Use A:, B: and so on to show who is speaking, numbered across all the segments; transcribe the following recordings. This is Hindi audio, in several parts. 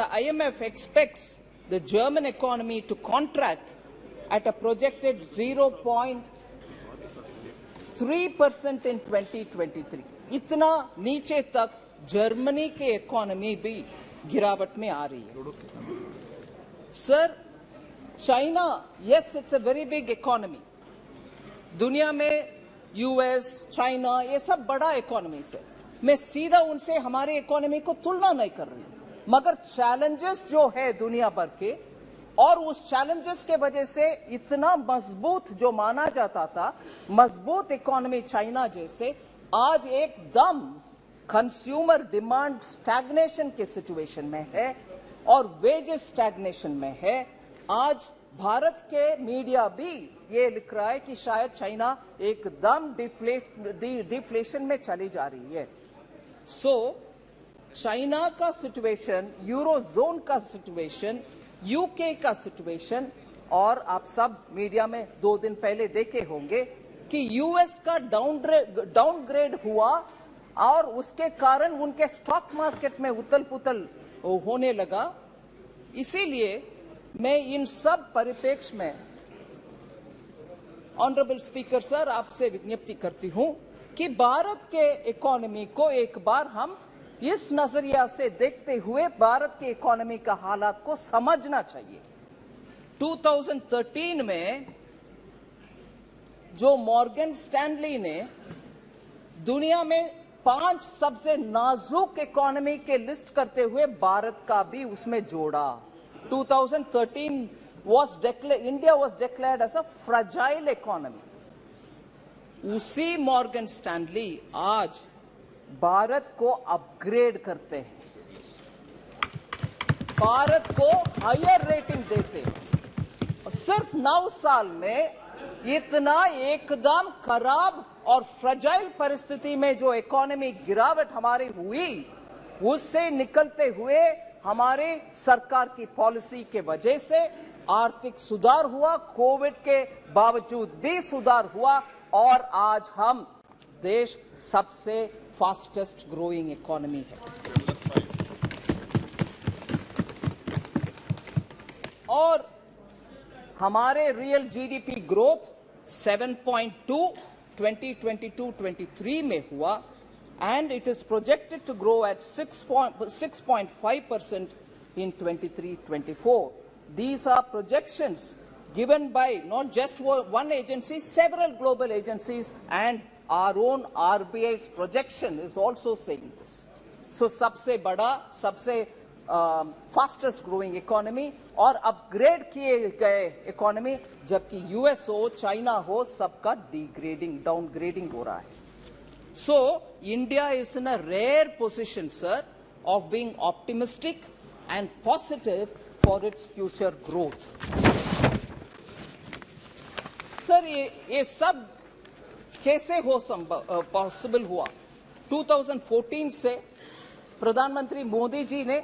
A: the IMF expects the German economy to contract at a projected 0.3% in 2023. इतना नीचे तक जर्मनी के इकोनॉमी भी गिरावट में आ रही है। Sir, China, yes, it's a very big economy. दुनिया में यूएस, चाइना, ये सब बड़ा इकोनॉमी है। मैं सीधा उनसे हमारी इकोनॉमी को तुलना नहीं कर रही हूं, मगर चैलेंजेस जो है दुनिया भर के, और उस चैलेंजेस के वजह से इतना मजबूत जो माना जाता था, मजबूत इकोनॉमी चाइना जैसे, आज एकदम कंज्यूमर डिमांड स्टैग्नेशन के सिचुएशन में है और वेजेस स्टैग्नेशन में है। आज भारत के मीडिया भी ये लिख रहा है कि शायद चाइना एकदम डिफ्लेशन में चली जा रही है। सो चाइना का सिचुएशन, यूरोजोन का सिचुएशन, यूके का सिचुएशन, और आप सब मीडिया में 2 दिन पहले देखे होंगे कि यूएस का डाउनग्रेड हुआ और उसके कारण उनके स्टॉक मार्केट में उथल पुथल होने लगा। इसीलिए मैं इन सब परिप्रेक्ष्य में ऑनरेबल स्पीकर सर आपसे विज्ञप्ति करती हूं कि भारत के इकोनॉमी को एक बार हम इस नजरिया से देखते हुए भारत के इकोनॉमी का हालात को समझना चाहिए। 2013 में जो मॉर्गन स्टैनली ने दुनिया में 5 सबसे नाजुक इकोनॉमी के लिस्ट करते हुए भारत का भी उसमें जोड़ा। 2013 India was declared as a fragile economy. उसी मॉर्गन स्टैनली आज भारत को अपग्रेड करते हैं, भारत को हायर रेटिंग देते हैं। सिर्फ 9 साल में इतना एकदम खराब और फ्रजाइल परिस्थिति में जो इकोनॉमी गिरावट हमारी हुई, उससे निकलते हुए हमारे सरकार की पॉलिसी के वजह से आर्थिक सुधार हुआ, कोविड के बावजूद भी सुधार हुआ, और आज हम देश सबसे फास्टेस्ट ग्रोइंग इकोनॉमी है। और हमारे रियल जीडीपी ग्रोथ 7.2 2022-23 में हुआ, and it is projected to grow at 6.5% in 23-24. These are projections given by not just one agency, several global agencies, and our own RBI's projection is also saying this. So सबसे बड़ा, सबसे फास्टेस्ट ग्रोइंग इकोनॉमी और अपग्रेड किए गए इकोनॉमी, जबकि यूएस हो, चाइना हो, सबका डिग्रेडिंग, डाउनग्रेडिंग हो रहा है। So India is in a rare position, sir, of being optimistic and positive for its future growth. Sir, ये सब कैसे पॉसिबल हुआ? 2014 से प्रधानमंत्री मोदी जी ने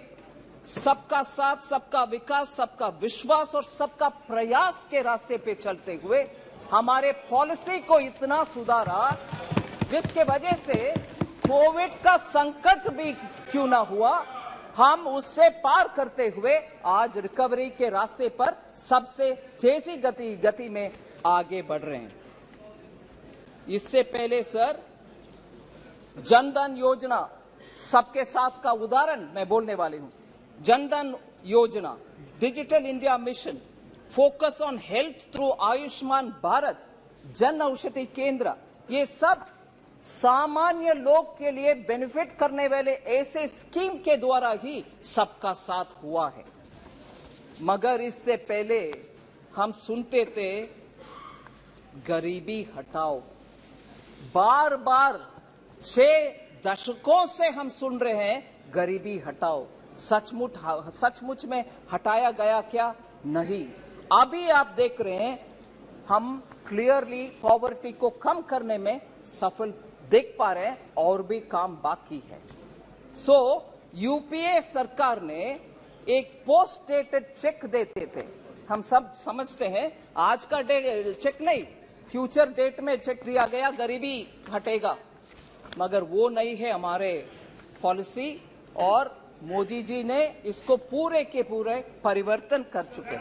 A: सबका साथ, सबका विकास, सबका विश्वास और सबका प्रयास के रास्ते पे चलते हुए हमारे पॉलिसी को इतना सुधारा, जिसके वजह से कोविड का संकट भी क्यों ना हुआ, हम उससे पार करते हुए आज रिकवरी के रास्ते पर सबसे तेजी गति में आगे बढ़ रहे हैं। इससे पहले सर, जनधन योजना सबके साथ का उदाहरण मैं बोलने वाली हूं। जनधन योजना, digital India mission, focus on health through Ayushman Bharat, Jan Aushadhi केंद्र, ये सब सामान्य लोग के लिए बेनिफिट करने वाले ऐसे स्कीम के द्वारा ही सबका साथ हुआ है। मगर इससे पहले हम सुनते थे गरीबी हटाओ, बार बार 6 दशकों से हम सुन रहे हैं गरीबी हटाओ। सचमुच में हटाया गया क्या? नहीं। अभी आप देख रहे हैं हम क्लियरली पॉवर्टी को कम करने में सफल देख पा रहे हैं, और भी काम बाकी है। सो यूपीए सरकार ने एक पोस्ट डेटेड चेक देते थे। हम सब समझते हैं आज का चेक नहीं, फ्यूचर डेट में चेक दिया गया, गरीबी हटेगा, मगर वो नहीं है हमारे पॉलिसी। और मोदी जी ने इसको पूरे के पूरे परिवर्तन कर चुके हैं।